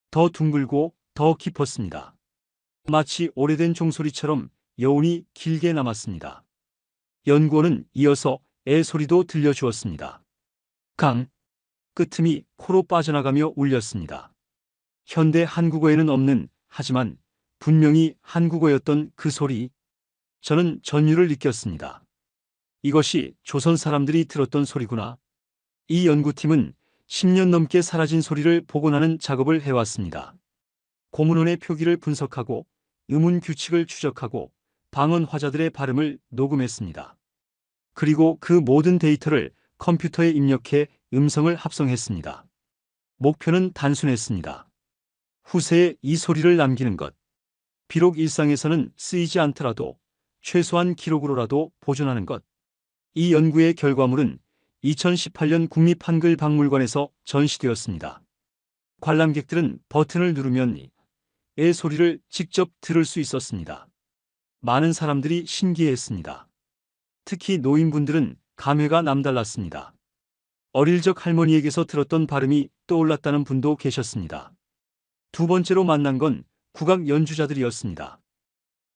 B: 더 둥글고 더 깊었습니다. 마치 오래된 종소리처럼 여운이 길게 남았습니다. 연구원은 이어서 애 소리도 들려주었습니다. 강. 끄틈이 코로 빠져나가며 울렸습니다. 현대 한국어에는 없는, 하지만 분명히 한국어였던 그 소리. 저는 전율을 느꼈습니다. 이것이 조선 사람들이 들었던 소리구나. 이 연구팀은 10년 넘게 사라진 소리를 복원하는 작업을 해왔습니다. 고문원의 표기를 분석하고 음운 규칙을 추적하고 방언 화자들의 발음을 녹음했습니다. 그리고 그 모든 데이터를 컴퓨터에 입력해 음성을 합성했습니다. 목표는 단순했습니다. 후세에 이 소리를 남기는 것. 비록 일상에서는 쓰이지 않더라도 최소한 기록으로라도 보존하는 것. 이 연구의 결과물은 2018년 국립한글박물관에서 전시되었습니다. 관람객들은 버튼을 누르면 애 소리를 직접 들을 수 있었습니다. 많은 사람들이 신기해했습니다. 특히 노인분들은 감회가 남달랐습니다. 어릴 적 할머니에게서 들었던 발음이 떠올랐다는 분도 계셨습니다. 두 번째로 만난 건 국악 연주자들이었습니다.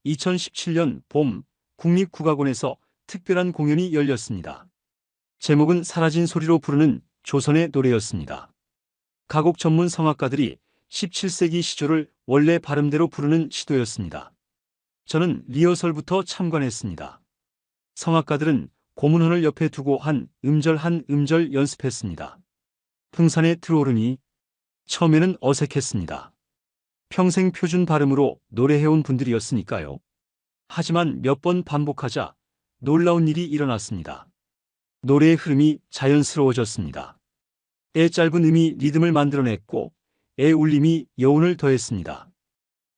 B: 2017년 봄 국립국악원에서 특별한 공연이 열렸습니다. 제목은 사라진 소리로 부르는 조선의 노래였습니다. 가곡 전문 성악가들이 17세기 시조를 원래 발음대로 부르는 시도였습니다. 저는 리허설부터 참관했습니다. 성악가들은 고문헌을 옆에 두고 한 음절 연습했습니다. 풍산에 들어오르니 처음에는 어색했습니다. 평생 표준 발음으로 노래해온 분들이었으니까요. 하지만 몇 번 반복하자 놀라운 일이 일어났습니다. 노래의 흐름이 자연스러워졌습니다. 애 짧은 음이 리듬을 만들어냈고 애 울림이 여운을 더했습니다.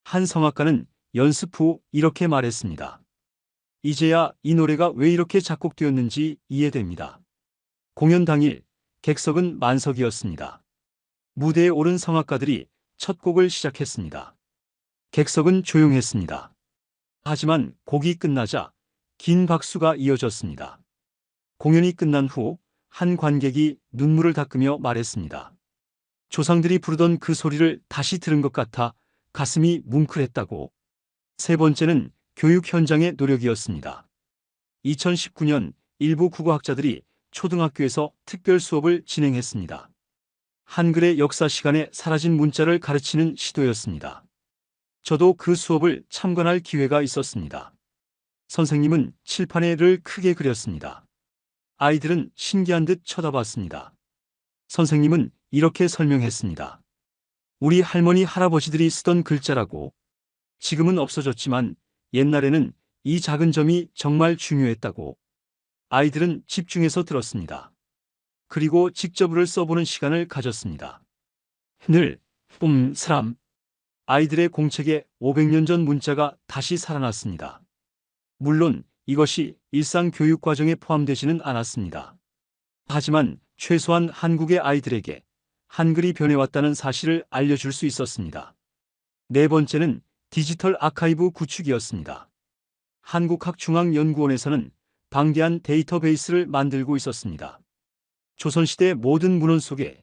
B: 한 성악가는 연습 후 이렇게 말했습니다. 이제야 이 노래가 왜 이렇게 작곡되었는지 이해됩니다. 공연 당일 객석은 만석이었습니다. 무대에 오른 성악가들이 첫 곡을 시작했습니다. 객석은 조용했습니다. 하지만 곡이 끝나자 긴 박수가 이어졌습니다. 공연이 끝난 후 한 관객이 눈물을 닦으며 말했습니다. 조상들이 부르던 그 소리를 다시 들은 것 같아 가슴이 뭉클했다고. 세 번째는 교육 현장의 노력이었습니다. 2019년 일부 국어학자들이 초등학교에서 특별 수업을 진행했습니다. 한글의 역사 시간에 사라진 문자를 가르치는 시도였습니다. 저도 그 수업을 참관할 기회가 있었습니다. 선생님은 칠판에 를 크게 그렸습니다. 아이들은 신기한 듯 쳐다봤습니다. 선생님은 이렇게 설명했습니다. 우리 할머니 할아버지들이 쓰던 글자라고. 지금은 없어졌지만 옛날에는 이 작은 점이 정말 중요했다고. 아이들은 집중해서 들었습니다. 그리고 직접 글을 써보는 시간을 가졌습니다. 늘, 사람. 아이들의 공책에 500년 전 문자가 다시 살아났습니다. 물론 이것이 일상 교육 과정에 포함되지는 않았습니다. 하지만 최소한 한국의 아이들에게 한글이 변해왔다는 사실을 알려줄 수 있었습니다. 네 번째는 디지털 아카이브 구축이었습니다. 한국학중앙연구원에서는 방대한 데이터베이스를 만들고 있었습니다. 조선시대 모든 문헌 속에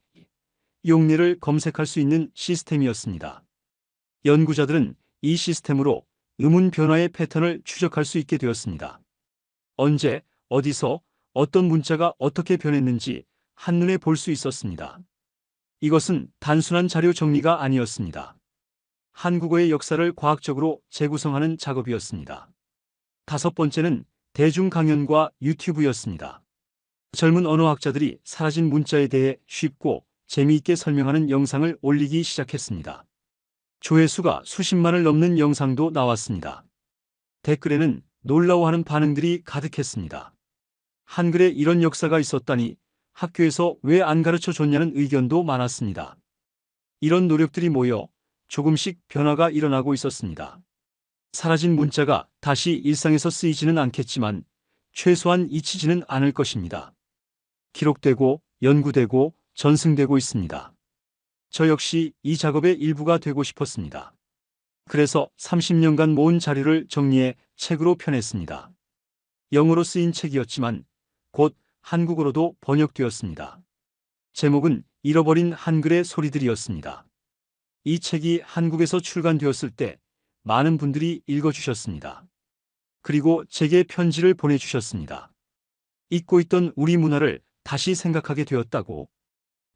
B: 용례를 검색할 수 있는 시스템이었습니다. 연구자들은 이 시스템으로 음운 변화의 패턴을 추적할 수 있게 되었습니다. 언제, 어디서, 어떤 문자가 어떻게 변했는지 한눈에 볼 수 있었습니다. 이것은 단순한 자료 정리가 아니었습니다. 한국어의 역사를 과학적으로 재구성하는 작업이었습니다. 다섯 번째는 대중 강연과 유튜브였습니다. 젊은 언어학자들이 사라진 문자에 대해 쉽고 재미있게 설명하는 영상을 올리기 시작했습니다. 조회수가 수십만을 넘는 영상도 나왔습니다. 댓글에는 놀라워하는 반응들이 가득했습니다. 한글에 이런 역사가 있었다니 학교에서 왜 안 가르쳐 줬냐는 의견도 많았습니다. 이런 노력들이 모여 조금씩 변화가 일어나고 있었습니다. 사라진 문자가 다시 일상에서 쓰이지는 않겠지만 최소한 잊히지는 않을 것입니다. 기록되고 연구되고 전승되고 있습니다. 저 역시 이 작업의 일부가 되고 싶었습니다. 그래서 30년간 모은 자료를 정리해 책으로 펴냈습니다. 영어로 쓰인 책이었지만 곧 한국어로도 번역되었습니다. 제목은 잃어버린 한글의 소리들이었습니다. 이 책이 한국에서 출간되었을 때 많은 분들이 읽어주셨습니다. 그리고 제게 편지를 보내주셨습니다. 잊고 있던 우리 문화를 다시 생각하게 되었다고.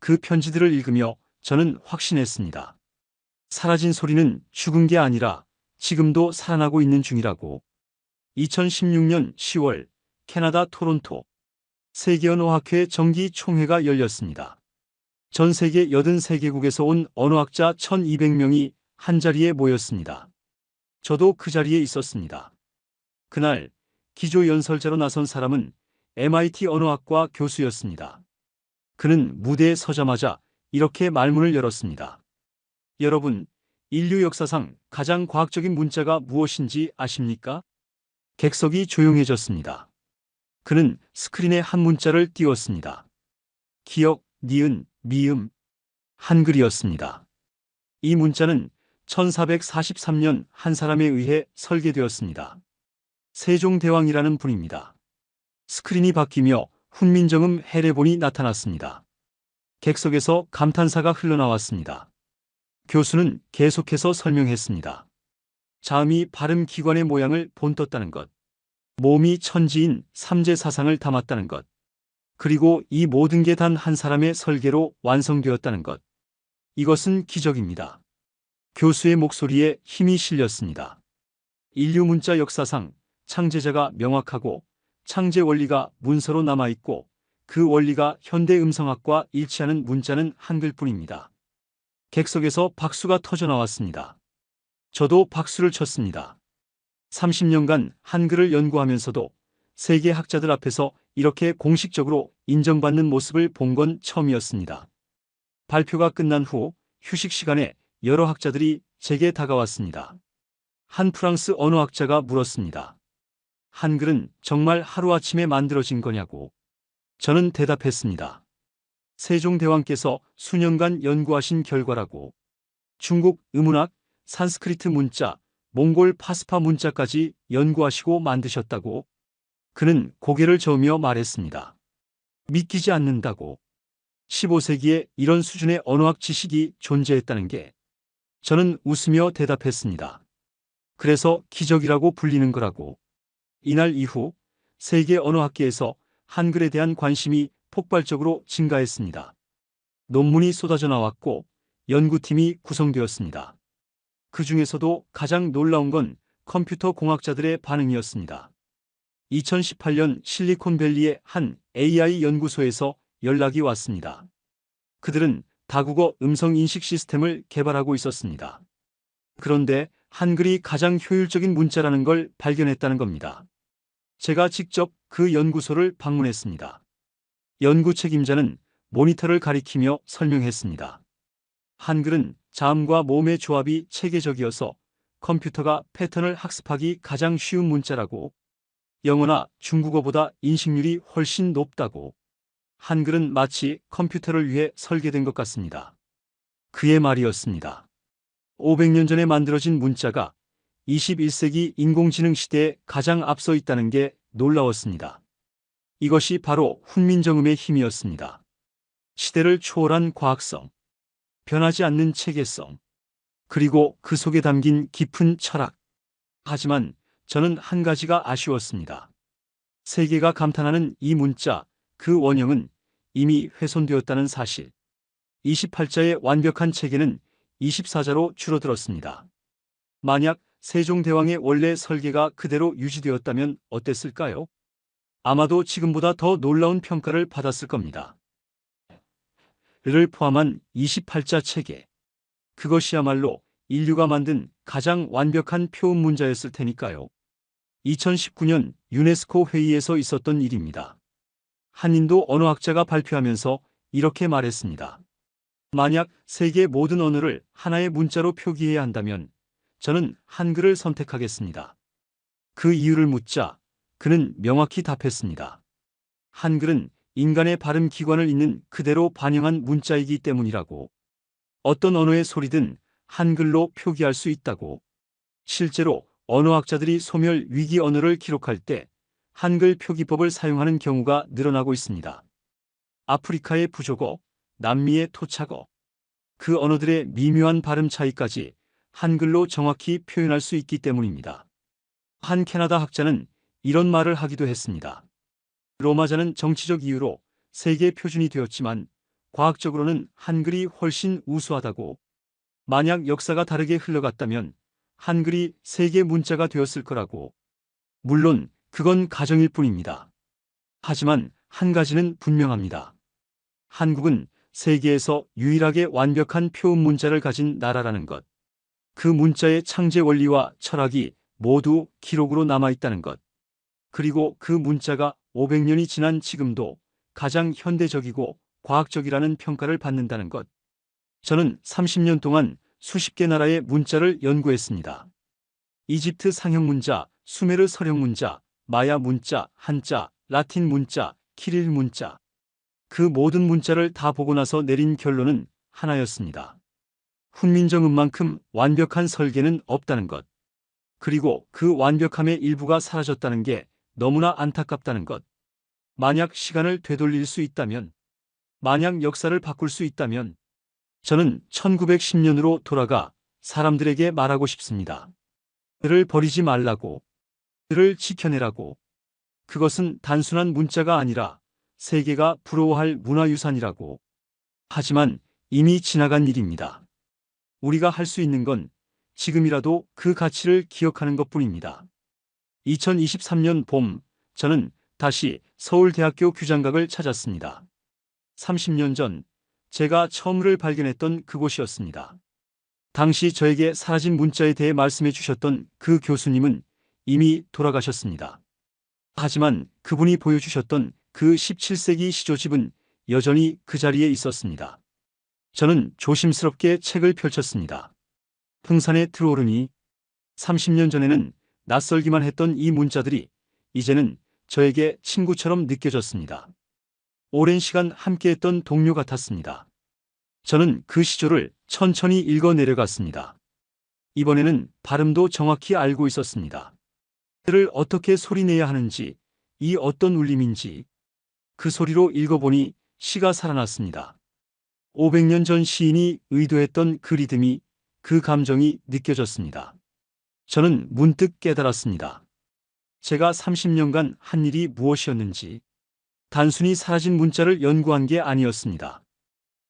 B: 그 편지들을 읽으며 저는 확신했습니다. 사라진 소리는 죽은 게 아니라 지금도 살아나고 있는 중이라고. 2016년 10월 캐나다 토론토 세계언어학회 정기 총회가 열렸습니다. 전 세계 83개국에서 온 언어학자 1200명이 한자리에 모였습니다. 저도 그 자리에 있었습니다. 그날 기조연설자로 나선 사람은 MIT 언어학과 교수였습니다. 그는 무대에 서자마자 이렇게 말문을 열었습니다. 여러분, 인류 역사상 가장 과학적인 문자가 무엇인지 아십니까? 객석이 조용해졌습니다. 그는 스크린에 한 문자를 띄웠습니다. 기역, 니은, 미음, 한글이었습니다. 이 문자는 1443년 한 사람에 의해 설계되었습니다. 세종대왕이라는 분입니다. 스크린이 바뀌며 훈민정음 해례본이 나타났습니다. 객석에서 감탄사가 흘러나왔습니다. 교수는 계속해서 설명했습니다. 자음이 발음 기관의 모양을 본떴다는 것. 몸이 천지인 삼재 사상을 담았다는 것. 그리고 이 모든 게 단 한 사람의 설계로 완성되었다는 것. 이것은 기적입니다. 교수의 목소리에 힘이 실렸습니다. 인류 문자 역사상 창제자가 명확하고 창제 원리가 문서로 남아있고 그 원리가 현대 음성학과 일치하는 문자는 한글뿐입니다. 객석에서 박수가 터져 나왔습니다. 저도 박수를 쳤습니다. 30년간 한글을 연구하면서도 세계 학자들 앞에서 이렇게 공식적으로 인정받는 모습을 본 건 처음이었습니다. 발표가 끝난 후 휴식 시간에 여러 학자들이 제게 다가왔습니다. 한 프랑스 언어학자가 물었습니다. 한글은 정말 하루아침에 만들어진 거냐고. 저는 대답했습니다. 세종대왕께서 수년간 연구하신 결과라고. 중국 의문학, 산스크리트 문자, 몽골 파스파 문자까지 연구하시고 만드셨다고. 그는 고개를 저으며 말했습니다. 믿기지 않는다고. 15세기에 이런 수준의 언어학 지식이 존재했다는 게. 저는 웃으며 대답했습니다. 그래서 기적이라고 불리는 거라고. 이날 이후 세계 언어학계에서 한글에 대한 관심이 폭발적으로 증가했습니다. 논문이 쏟아져 나왔고 연구팀이 구성되었습니다. 그 중에서도 가장 놀라운 건 컴퓨터 공학자들의 반응이었습니다. 2018년 실리콘밸리의 한 AI 연구소에서 연락이 왔습니다. 그들은 다국어 음성 인식 시스템을 개발하고 있었습니다. 그런데 한글이 가장 효율적인 문자라는 걸 발견했다는 겁니다. 제가 직접 그 연구소를 방문했습니다. 연구 책임자는 모니터를 가리키며 설명했습니다. 한글은 자음과 모음의 조합이 체계적이어서 컴퓨터가 패턴을 학습하기 가장 쉬운 문자라고. 영어나 중국어보다 인식률이 훨씬 높다고. 한글은 마치 컴퓨터를 위해 설계된 것 같습니다. 그의 말이었습니다. 500년 전에 만들어진 문자가 21세기 인공지능 시대에 가장 앞서 있다는 게 놀라웠습니다. 이것이 바로 훈민정음의 힘이었습니다. 시대를 초월한 과학성, 변하지 않는 체계성, 그리고 그 속에 담긴 깊은 철학. 하지만 저는 한 가지가 아쉬웠습니다. 세계가 감탄하는 이 문자, 그 원형은 이미 훼손되었다는 사실. 28자의 완벽한 체계는 24자로 줄어들었습니다. 만약 세종대왕의 원래 설계가 그대로 유지되었다면 어땠을까요? 아마도 지금보다 더 놀라운 평가를 받았을 겁니다. 를 포함한 28자 체계. 그것이야말로 인류가 만든 가장 완벽한 표음 문자였을 테니까요. 2019년 유네스코 회의에서 있었던 일입니다. 한 인도 언어학자가 발표하면서 이렇게 말했습니다. 만약 세계 모든 언어를 하나의 문자로 표기해야 한다면 저는 한글을 선택하겠습니다. 그 이유를 묻자 그는 명확히 답했습니다. 한글은 인간의 발음 기관을 있는 그대로 반영한 문자이기 때문이라고. 어떤 언어의 소리든 한글로 표기할 수 있다고. 실제로 언어학자들이 소멸 위기 언어를 기록할 때 한글 표기법을 사용하는 경우가 늘어나고 있습니다. 아프리카의 부족어, 남미의 토착어, 그 언어들의 미묘한 발음 차이까지 한글로 정확히 표현할 수 있기 때문입니다. 한 캐나다 학자는 이런 말을 하기도 했습니다. 로마자는 정치적 이유로 세계 표준이 되었지만 과학적으로는 한글이 훨씬 우수하다고. 만약 역사가 다르게 흘러갔다면 한글이 세계 문자가 되었을 거라고. 물론 그건 가정일 뿐입니다. 하지만 한 가지는 분명합니다. 한국은 세계에서 유일하게 완벽한 표음 문자를 가진 나라라는 것. 그 문자의 창제 원리와 철학이 모두 기록으로 남아있다는 것. 그리고 그 문자가 500년이 지난 지금도 가장 현대적이고 과학적이라는 평가를 받는다는 것. 저는 30년 동안 수십 개 나라의 문자를 연구했습니다. 이집트 상형 문자, 수메르 서령 문자, 마야 문자, 한자, 라틴 문자, 키릴 문자. 그 모든 문자를 다 보고 나서 내린 결론은 하나였습니다. 훈민정음만큼 완벽한 설계는 없다는 것. 그리고 그 완벽함의 일부가 사라졌다는 게 너무나 안타깝다는 것. 만약 시간을 되돌릴 수 있다면, 만약 역사를 바꿀 수 있다면, 저는 1910년으로 돌아가 사람들에게 말하고 싶습니다. 를 버리지 말라고. 를 지켜내라고. 그것은 단순한 문자가 아니라 세계가 부러워할 문화유산이라고. 하지만 이미 지나간 일입니다. 우리가 할 수 있는 건 지금이라도 그 가치를 기억하는 것뿐입니다. 2023년 봄, 저는 다시 서울대학교 규장각을 찾았습니다. 30년 전 제가 처음을 발견했던 그곳이었습니다. 당시 저에게 사라진 문자에 대해 말씀해 주셨던 그 교수님은 이미 돌아가셨습니다. 하지만 그분이 보여주셨던 그 17세기 시조집은 여전히 그 자리에 있었습니다. 저는 조심스럽게 책을 펼쳤습니다. 풍산에 들어오르니 30년 전에는 낯설기만 했던 이 문자들이 이제는 저에게 친구처럼 느껴졌습니다. 오랜 시간 함께했던 동료 같았습니다. 저는 그 시조를 천천히 읽어 내려갔습니다. 이번에는 발음도 정확히 알고 있었습니다. 를 어떻게 소리내야 하는지, 이 어떤 울림인지. 그 소리로 읽어보니 시가 살아났습니다. 500년 전 시인이 의도했던 그 리듬이, 그 감정이 느껴졌습니다. 저는 문득 깨달았습니다. 제가 30년간 한 일이 무엇이었는지. 단순히 사라진 문자를 연구한 게 아니었습니다.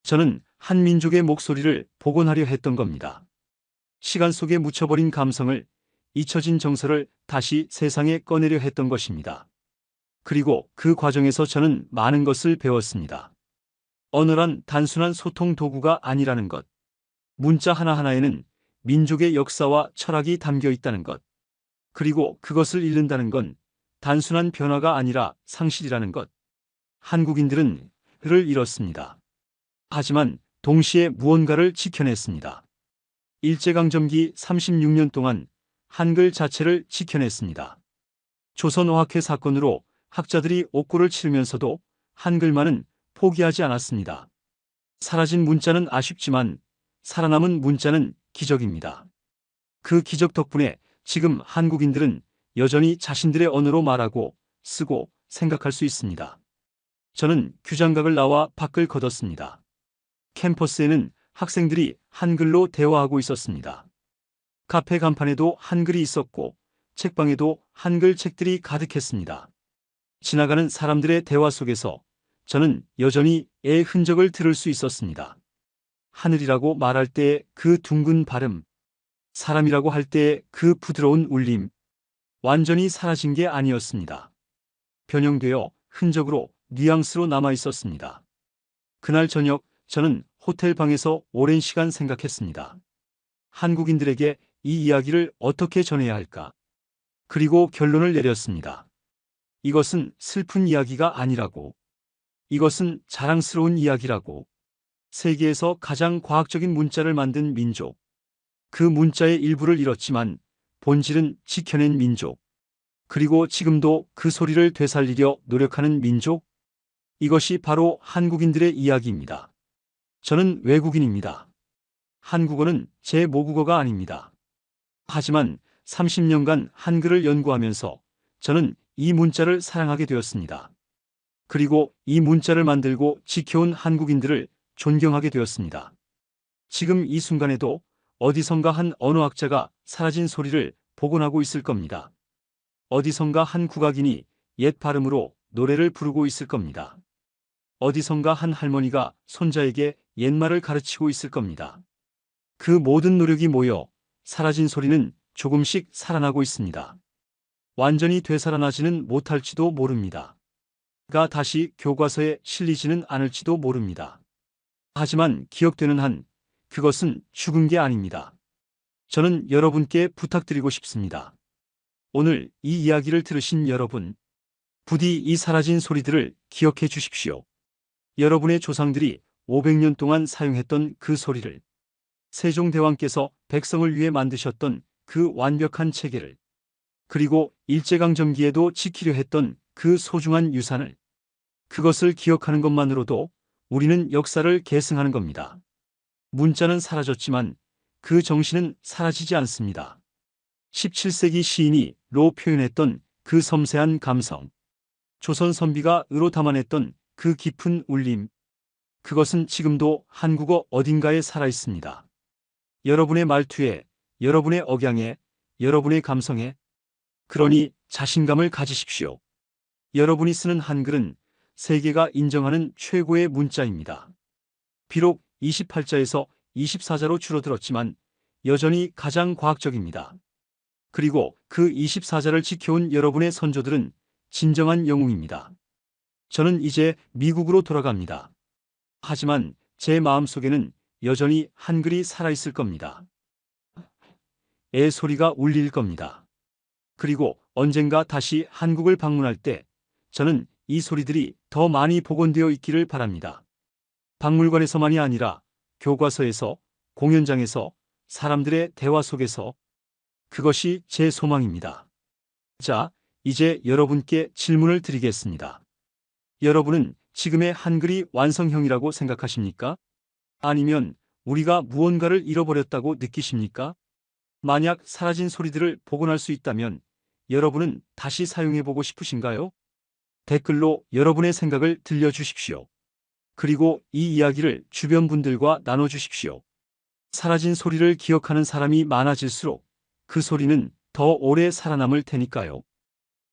B: 저는 한 민족의 목소리를 복원하려 했던 겁니다. 시간 속에 묻혀버린 감성을, 잊혀진 정서를 다시 세상에 꺼내려 했던 것입니다. 그리고 그 과정에서 저는 많은 것을 배웠습니다. 언어란 단순한 소통 도구가 아니라는 것. 문자 하나하나에는 민족의 역사와 철학이 담겨 있다는 것. 그리고 그것을 잃는다는 건 단순한 변화가 아니라 상실이라는 것. 한국인들은 를 잃었습니다. 하지만 동시에 무언가를 지켜냈습니다. 일제강점기 36년 동안 한글 자체를 지켜냈습니다. 조선어학회 사건으로 학자들이 옥고를 치르면서도 한글만은 포기하지 않았습니다. 사라진 문자는 아쉽지만 살아남은 문자는 기적입니다. 그 기적 덕분에 지금 한국인들은 여전히 자신들의 언어로 말하고 쓰고 생각할 수 있습니다. 저는 규장각을 나와 밖을 걷었습니다. 캠퍼스에는 학생들이 한글로 대화하고 있었습니다. 카페 간판에도 한글이 있었고 책방에도 한글 책들이 가득했습니다. 지나가는 사람들의 대화 속에서 저는 여전히 애의 흔적을 들을 수 있었습니다. 하늘이라고 말할 때의 그 둥근 발음, 사람이라고 할 때의 그 부드러운 울림, 완전히 사라진 게 아니었습니다. 변형되어 흔적으로 뉘앙스로 남아 있었습니다. 그날 저녁 저는 호텔 방에서 오랜 시간 생각했습니다. 한국인들에게 이 이야기를 어떻게 전해야 할까? 그리고 결론을 내렸습니다. 이것은 슬픈 이야기가 아니라고. 이것은 자랑스러운 이야기라고. 세계에서 가장 과학적인 문자를 만든 민족. 그 문자의 일부를 잃었지만 본질은 지켜낸 민족. 그리고 지금도 그 소리를 되살리려 노력하는 민족. 이것이 바로 한국인들의 이야기입니다. 저는 외국인입니다. 한국어는 제 모국어가 아닙니다. 하지만 30년간 한글을 연구하면서 저는 이 문자를 사랑하게 되었습니다. 그리고 이 문자를 만들고 지켜온 한국인들을 존경하게 되었습니다. 지금 이 순간에도 어디선가 한 언어학자가 사라진 소리를 복원하고 있을 겁니다. 어디선가 한 국악인이 옛 발음으로 노래를 부르고 있을 겁니다. 어디선가 한 할머니가 손자에게 옛말을 가르치고 있을 겁니다. 그 모든 노력이 모여 사라진 소리는 조금씩 살아나고 있습니다. 완전히 되살아나지는 못할지도 모릅니다. 가 다시 교과서에 실리지는 않을지도 모릅니다. 하지만 기억되는 한 그것은 죽은 게 아닙니다. 저는 여러분께 부탁드리고 싶습니다. 오늘 이 이야기를 들으신 여러분, 부디 이 사라진 소리들을 기억해 주십시오. 여러분의 조상들이 500년 동안 사용했던 그 소리를, 세종대왕께서 백성을 위해 만드셨던 그 완벽한 체계를, 그리고 일제강점기에도 지키려 했던 그 소중한 유산을, 그것을 기억하는 것만으로도 우리는 역사를 계승하는 겁니다. 문자는 사라졌지만 그 정신은 사라지지 않습니다. 17세기 시인이 로 표현했던 그 섬세한 감성, 조선 선비가 으로 담아냈던 그 깊은 울림, 그것은 지금도 한국어 어딘가에 살아있습니다. 여러분의 말투에, 여러분의 억양에, 여러분의 감성에. 그러니 자신감을 가지십시오. 여러분이 쓰는 한글은 세계가 인정하는 최고의 문자입니다. 비록 28자에서 24자로 줄어들었지만 여전히 가장 과학적입니다. 그리고 그 24자를 지켜온 여러분의 선조들은 진정한 영웅입니다. 저는 이제 미국으로 돌아갑니다. 하지만 제 마음속에는 여전히 한글이 살아있을 겁니다. 애 소리가 울릴 겁니다. 그리고 언젠가 다시 한국을 방문할 때 저는 이 소리들이 더 많이 복원되어 있기를 바랍니다. 박물관에서만이 아니라 교과서에서, 공연장에서, 사람들의 대화 속에서. 그것이 제 소망입니다. 자, 이제 여러분께 질문을 드리겠습니다. 여러분은 지금의 한글이 완성형이라고 생각하십니까? 아니면 우리가 무언가를 잃어버렸다고 느끼십니까? 만약 사라진 소리들을 복원할 수 있다면 여러분은 다시 사용해보고 싶으신가요? 댓글로 여러분의 생각을 들려주십시오. 그리고 이 이야기를 주변 분들과 나눠주십시오. 사라진 소리를 기억하는 사람이 많아질수록 그 소리는 더 오래 살아남을 테니까요.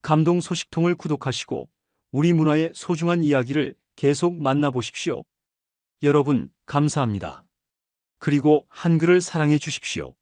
B: 감동 소식통을 구독하시고 우리 문화의 소중한 이야기를 계속 만나보십시오. 여러분, 감사합니다. 그리고 한글을 사랑해 주십시오.